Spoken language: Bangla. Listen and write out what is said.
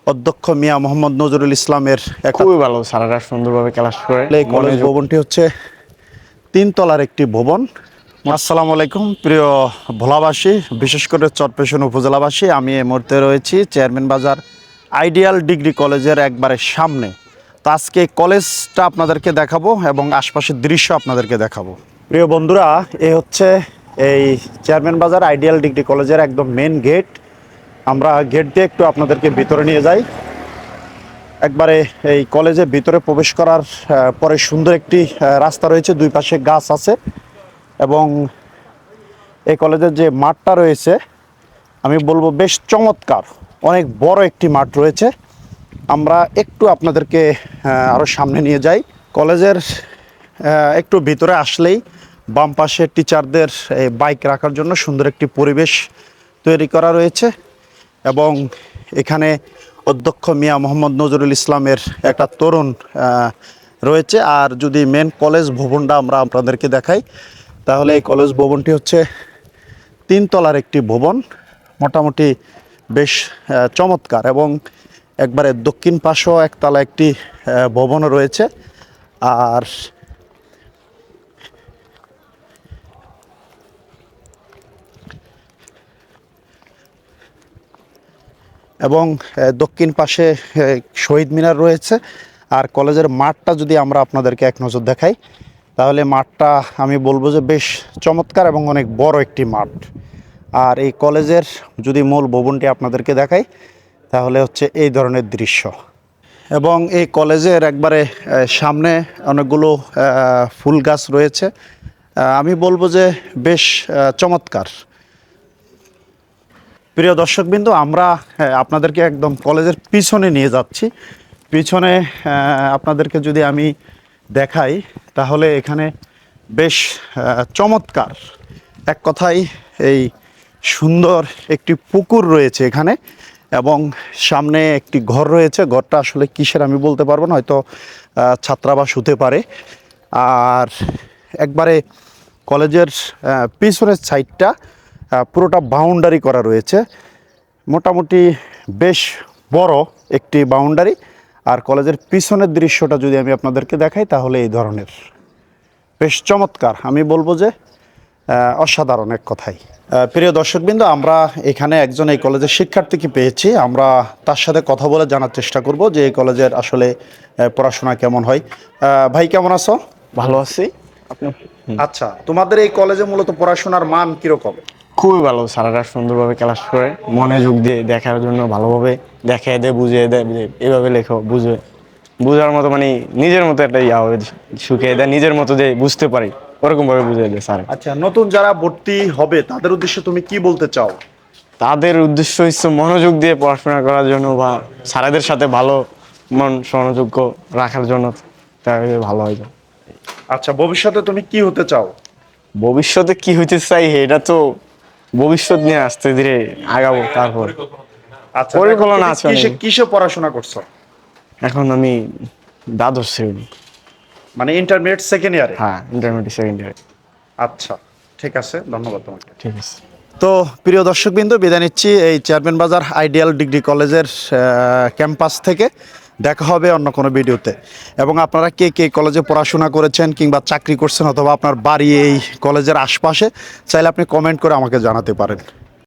অধ্যক্ষ মিয়া মোহাম্মদ নজরুল ইসলামের খুবই ভালো, স্যারেরা সুন্দরভাবে ক্লাস করে। এই কলেজ ভবনটি হচ্ছে 3 তলার একটি ভবন। আসসালামু আলাইকুম প্রিয় ভোলাবাসী, বিশেষ করে চরপেশন উপজেলাবাসী। আমি এই মুহূর্তে রয়েছি চেয়ারম্যান বাজার আইডিয়াল ডিগ্রি কলেজের একবারে সামনে। তো আজকে কলেজটা আপনাদেরকে দেখাবো এবং আশপাশের দৃশ্য আপনাদেরকে দেখাবো। প্রিয় বন্ধুরা, এই হচ্ছে এই চেয়ারম্যান বাজার আইডিয়াল ডিগ্রি কলেজের একদম মেন গেট। আমরা গেট দিয়ে একটু আপনাদেরকে ভিতরে নিয়ে যাই। একবারে এই কলেজের ভিতরে প্রবেশ করার পরে সুন্দর একটি রাস্তা রয়েছে, দুই পাশে গাছ আছে এবং এই কলেজের যে মাঠটা রয়েছে আমি বলবো বেশ চমৎকার, অনেক বড় একটি মাঠ রয়েছে। আমরা একটু আপনাদেরকে আরও সামনে নিয়ে যাই। কলেজের একটু ভিতরে আসলেই বাম পাশে টিচারদের বাইক রাখার জন্য সুন্দর একটি পরিবেশ তৈরি করা রয়েছে এবং এখানে অধ্যক্ষ মিয়া মোহাম্মদ নজরুল ইসলামের একটা তরুণ রয়েছে। আর যদি মেন কলেজ ভবনটা আমরা আপনাদেরকে দেখাই, তাহলে এই কলেজ ভবনটি হচ্ছে 3 তলার একটি ভবন, মোটামুটি বেশ চমৎকার এবং একবারে দক্ষিণ পাশেও একতলা একটি ভবনও রয়েছে। আর এবং দক্ষিণ পাশে শহীদ মিনার রয়েছে। আর কলেজের মাঠটা যদি আমরা আপনাদেরকে এক নজর দেখাই, তাহলে মাঠটা আমি বলবো যে বেশ চমৎকার এবং অনেক বড় একটি মাঠ। আর এই কলেজের যদি মূল ভবনটি আপনাদেরকে দেখাই, তাহলে হচ্ছে এই ধরনের দৃশ্য। এবং এই কলেজের একবারে সামনে অনেকগুলো ফুল গাছ রয়েছে, আমি বলবো যে বেশ চমৎকার। প্রিয় দর্শকবৃন্দ, আমরা আপনাদেরকে একদম কলেজের পিছনে নিয়ে যাচ্ছি। পিছনে আপনাদেরকে যদি আমি দেখাই, তাহলে এখানে বেশ চমৎকার, এক কথায় এই সুন্দর একটি পুকুর রয়েছে এখানে এবং সামনে একটি ঘর রয়েছে। ঘরটা আসলে কিসের আমি বলতে পারবো না, হয়তো ছাত্রাবাস হতে পারে। আর একবারে কলেজের পিছনের সাইডটা পুরোটা বাউন্ডারি করা রয়েছে, মোটামুটি বেশ বড় একটি বাউন্ডারি। আর কলেজের পিছনের দৃশ্যটা যদি আমি আপনাদেরকে দেখাই, তাহলে এই ধরনের বেশ চমৎকার, আমি বলবো যে অসাধারণ এক কথাই। প্রিয় দর্শকবৃন্দ, আমরা এখানে একজন এই কলেজের শিক্ষার্থীকে পেয়েছি। আমরা তার সাথে কথা বলে জানার চেষ্টা করব যে এই কলেজের আসলে পড়াশোনা কেমন হয়। ভাই, কেমন আছো? ভালো আছি। আচ্ছা, তোমাদের এই কলেজে মূলত পড়াশোনার মান কিরকম? খুবই ভালো, স্যারেরা সুন্দরভাবে ক্লাস করে, মনোযোগ দিয়ে দেখার জন্য ভালোভাবে দেখায় দেয়, বুঝিয়ে দেয় যে এভাবে লেখো, বুঝে বোঝার মতো, মানে নিজের মতো একটা শুকিয়ে দেয়, নিজের মতো যে বুঝতে পারি ওরকম ভাবে বুঝিয়ে দেয় স্যার। আচ্ছা, নতুন যারা ভর্তি হবে তাদের উদ্দেশ্যে তুমি কি বলতে চাও? তাদের উদ্দেশ্য হচ্ছে মনোযোগ দিয়ে পড়াশোনা করার জন্য বা স্যারেদের সাথে ভালো মনোযোগ্য রাখার জন্য, তাহলে ভালো হয়। আচ্ছা, ভবিষ্যতে তুমি কি হতে চাও? ভবিষ্যতে কি হইতে চাই এটা তো ভবিষ্যৎ নিয়ে আস্তে ধীরে আগাবো, তারপর আচ্ছা, পরিকল্পনা আছে। কিসে পড়াশোনা করছো? এখন আমি দ্বাদশ শ্রেণী, মানে ইন্টারমিডিয়েট সেকেন্ড ইয়ারে? হ্যাঁ, ইন্টারমিডিয়েট সেকেন্ড ইয়ারে। আচ্ছা, ঠিক আছে, ধন্যবাদ তোমাকে। ঠিক আছে। তো প্রিয় দর্শকবৃন্দ, বিদায় নিচ্ছি এই চেয়ারম্যান বাজার আইডিয়াল ডিগ্রি কলেজের ক্যাম্পাস থেকে। দেখা হবে অন্য কোনো ভিডিওতে। এবং আপনারা কে কে কলেজে পড়াশোনা করেছেন কিংবা চাকরি করছেন, অথবা আপনার বাড়ি এই কলেজের আশপাশে, চাইলে আপনি কমেন্ট করে আমাকে জানাতে পারেন।